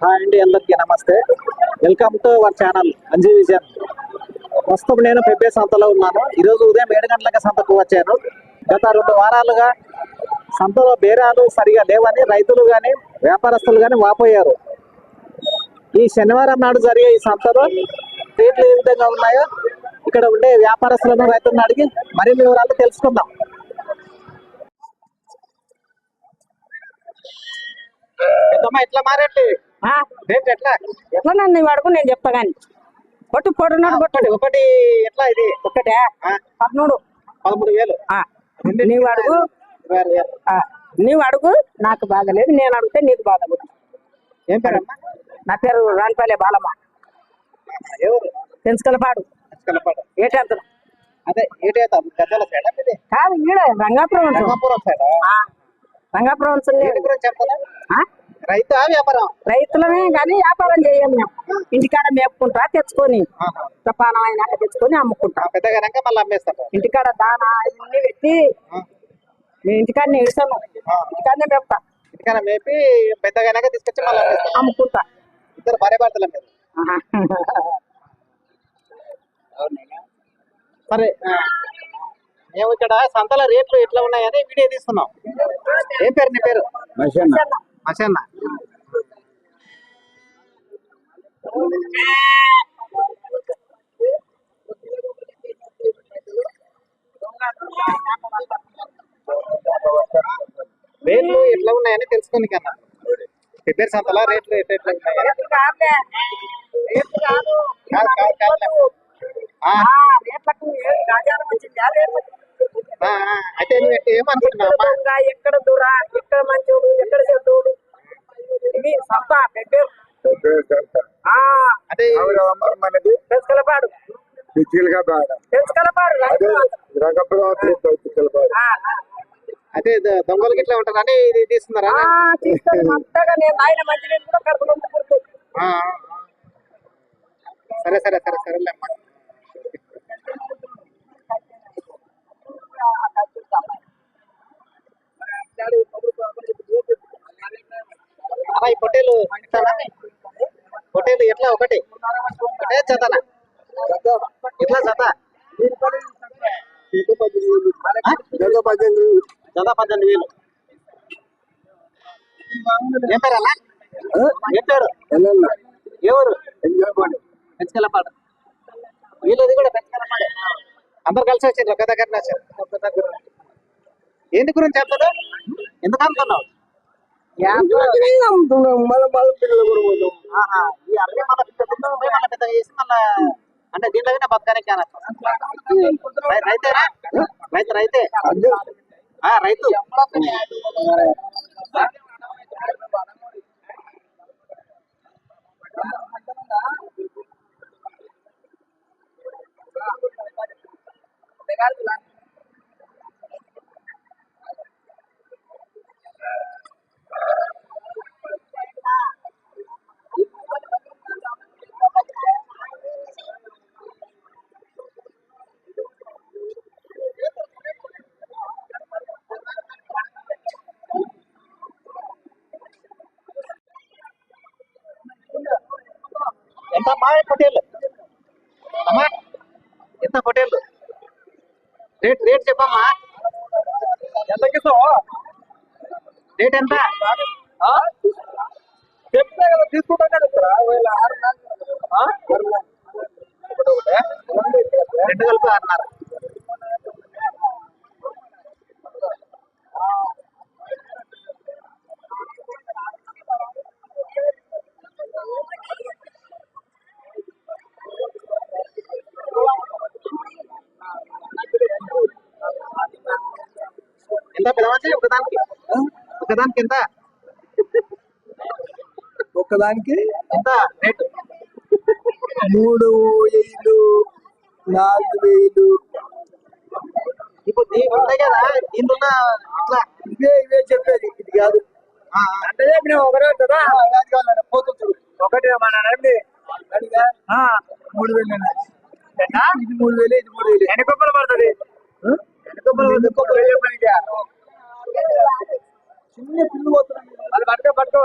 Hi అండి, అందరికీ నమస్తే. Welcome to our channel Anji vision. ప్రస్తుతం నేను పెబ్బే సంతలో ఉన్నాను. ఈరోజు ఉదయం 7 గంటలకు సంతకు వచ్చాను. గత 2 వారాలుగా సంతలో బేరాలు సరిగా లేవని రైతులు కానీ వ్యాపారస్తులు కానీ వాపోయారు. ఈ శనివారం నాడు జరిగే ఈ సంతలో రేట్లు ఏ విధంగా ఉన్నాయో ఇక్కడ ఉండే వ్యాపారస్తులను రైతులను అడిగి మరిన్ని వివరాలు తెలుసుకుందాం. ఎట్లా మారేట్లు రేట్ ఎట్లా ఎట్లా నన్ను వాడుకు నేను చెప్తా గాని కొట్టు పొడున్నాడు కొట్టాడు ఒకటి ఎట్లా ఇది ఒక్కటే 13,000 నీవు అడుగు 26,000. నీవు అడుగు నాకు బాగలేదు నేను అడిగితే నీకు బాగలేదు. ఏం పేరమ్మా? నా పేరు రానిపల్లె బాలమ్మ. ఎవరు? తెంచుకలపాడు ఏటంత అదే ఏటేత గద్దల సైడ్ ఇది కాదు ఈడ రంగాపురం రంగాపురం సైడ్. రంగాపురం చెప్తారా? రైతా వ్యాపారం? రైతులమే కానీ వ్యాపారం చేయం మేము. ఇంటికాడ మేపుకుంటా తెచ్చుకొని పానం అయినాక తెచ్చుకొని అమ్ముకుంటా. పెద్దగానాక మళ్ళీ అమ్మేస్తాం. ఇంటికాడ దానా ఇవన్నీ పెట్టి నేను ఇంటికాడనే వేసాను. ఇంటికాడనే మేపుతా. ఇంటికాడ మేపి పెద్దగానాక తీసుకొచ్చి మళ్ళీ అమ్ముకుంటా. ఇద్దరు భార్య భర్తల మీద. సరే, మేము ఇక్కడ సంతల రేట్లు ఎట్లా ఉన్నాయని వీడియో తీస్తున్నాం. ఏం పేరు నీ పేరు? మషన్న. రేట్లు ఎట్లా ఉన్నాయని తెలుసుకుని కన్నా ప్రిపేర్ సంతలా రేట్లు ఎట్లా ఉన్నాయి? అయితే నువ్వు ఏమనుకుంటున్నావు? ఎక్కడ దూరా ఎక్కడ మంచోడు ఎక్కడ చెడ్డోడు ఇది సంత అదే తెలుసుకలపాడు అదే దొంగలకి ఇట్లా ఉంటారు అని ఇది తీసుకున్నారా? నేను ఆయన మంచి కూడా కడుపు. సరే సరే సరే సరేలేమ్మా. ఈ పొట్టేలు ఎట్లా ఒకటే జతనా? ఎట్లా జత? జత 18,000. ఏం పేరు అలా? ఏం పేరు? ఎవరు? పెంచుకెళ్ళపాడు. వీళ్ళది కూడా పెంచుకెళ్ళపాడు. అందరు కలిసి వచ్చారు ఒక దగ్గర వచ్చారు. ఏంటి గురించి చెప్తాడు? ఎందుకు అమ్ముతున్నావు? ఈ అరవై మళ్ళీ పెద్దగా చేసి మళ్ళా అంటే దీంట్లో బతకానికి రైతేనా? రైతే రైతు ఎంత మా పొట్టేళ్ళు అమ్మా? ఎంత పొట్టేళ్ళు రేట్ చెప్పమ్మా. ఎంతకిస్తావు? రేట్ ఎంత చెప్తే కదా తీసుకుంటా. 2 కలిపి 6.5. ఎంత పెద్దవాచి? ఒకదానికి ఎంత? ఒక్కదానికి ఎంత రేటు? 3,000 4,000. ఇప్పుడు ఉన్నాయి కదా దీంట్లో ఇట్లా ఇవే చెప్పేది, ఇది కాదు. అంటే మేము ఒకటే కదా పోతుంది. ఒకటి మన 3,000 ఇది 3,000 ఇది 3,000. ఎన్ని కొబ్బరి పడుతుంది? చిన్న పిల్లు పోతుంది. అది పట్టుకో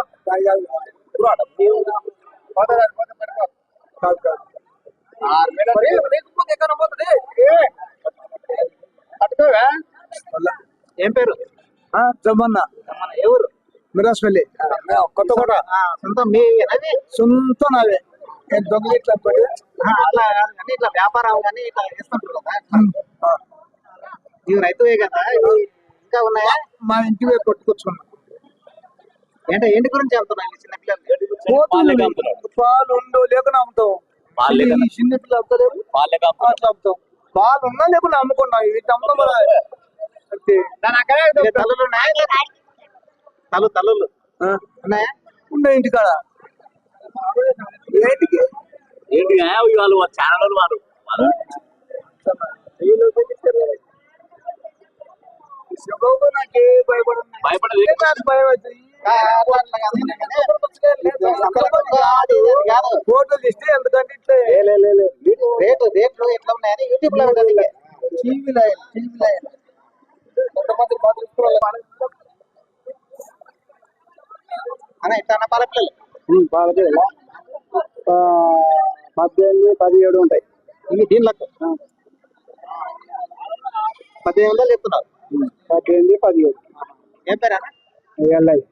జమ్మన్న మన ఎవరు మిరాస్పల్లి కొత్తకోట సొంతం మీ అవి సొంత నావే నేను దొంగలు ఇట్లా పడి అట్లా కాదు కానీ ఇట్లా వ్యాపారం కానీ ఇట్లా చేస్తుంటారు కదా ఇవి రైతువే కదా ఇవి ఇంకా ఉన్నాయా మా ఇంటి వైపు కొట్టుకొచ్చుకున్నాం. అంటే ఏంటి గురించి చెప్తున్నాను చిన్న పిల్లలు పాలు ఉండవు లేకుండా అమ్ముతాం. ఈ చిన్న పిల్లలు అమ్ముతలేవు అట్లా అమ్ముతాం. పాలు ఉన్నా లేకుండా అమ్ముకున్నాం. వీటి అమ్మడం వల్ల అంతే. తల్లులు ఉన్నాయా తల్లులు ఉన్నాయా ఉండే ఇంటికాడ ఏంటికి ఏంటి వాళ్ళు ఛానల్ వాళ్ళు నాకే భయపడదు. భయపడదు. నాకు భయం అవుతుంది. ఫోటోలు తీస్తే ఎందుకంటే ఇట్లా రేట్లు ఎట్లా ఉన్నాయని యూట్యూబ్ లో ఉంటుంది టీవీ లైన్ కొంతమంది అన్న ఇట్లా పాల పిల్లలు పాలపిల్ల 18, 17 ఉంటాయి. ఇవి దీనిలకు 1800 చెప్తున్నారు 18, 17 ఏం పేరు అన్న వెళ్ళాయి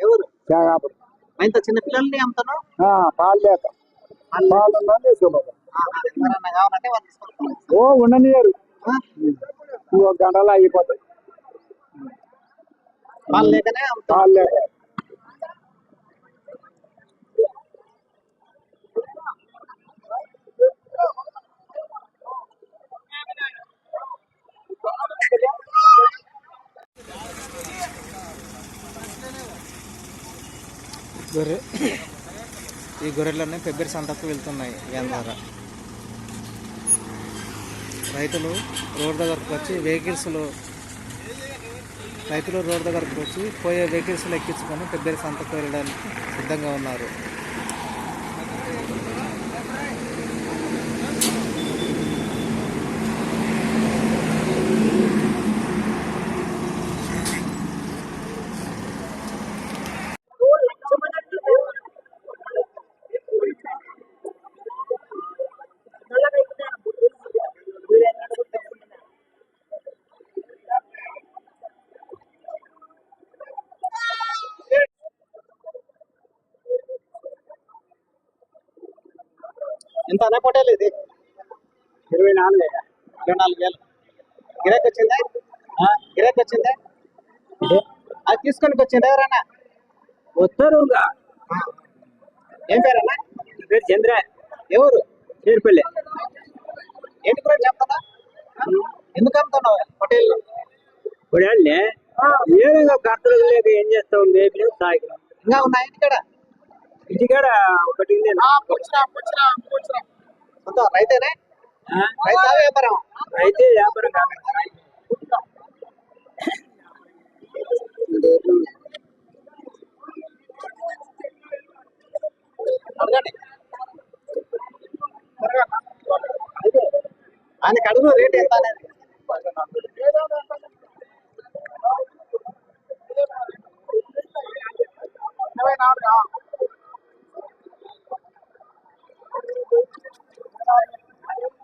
ఎవరు త్యాగాపురం. ఇంత చిన్న పిల్లల్ని అమ్ముతాను పాలు లేక పాలు ఉందని తీసుకోపోతాం. ఎవరన్నా కావాలంటే వాళ్ళు తీసుకుంటారు ఓ ఉండనియరు. ఇంకొక గంటలో అయిపోతాయి. వాళ్ళు లేకనే అమ్ముతారు పాలు లేక ఈ గొర్రెలన్నీ ఫిబ్రవరి సంతకు వెళ్తున్నాయి వ్యాన్ ద్వారా. రైతులు రోడ్ దగ్గరకు వచ్చి పోయే వెహికల్స్లో ఎక్కించుకొని ఫిబ్రవరి సంతకు వెళ్ళడానికి సిద్ధంగా ఉన్నారు. ఎంత అనే పొట్టేలు ఇది 24,000 గిరాకీ వచ్చిందా గిరాకీ వచ్చిందా అది తీసుకొని వచ్చిందా ఎవరన్నా వస్తారు. ఏం పేరన్నా పేరు చంద్ర ఎవరు చేరిపల్లి. ఏంటి గురించి చెప్తున్నా ఎందుకు అమ్ముతున్నావు పొట్టేళ్ళు ఇప్పుడు ఏదో కర్తలు లేక ఏం చేస్తాం. మేపి సాగి ఇంకా ఉన్నాయి ఇక్కడ ఇంటికాడ ఒకటి ఉంది. సొంత రైతేనే రైతా వ్యాపారం అయితే వ్యాపారం కాదు. అడగండి ఆయనకు అడుగు రేట్ ఎంత అనేది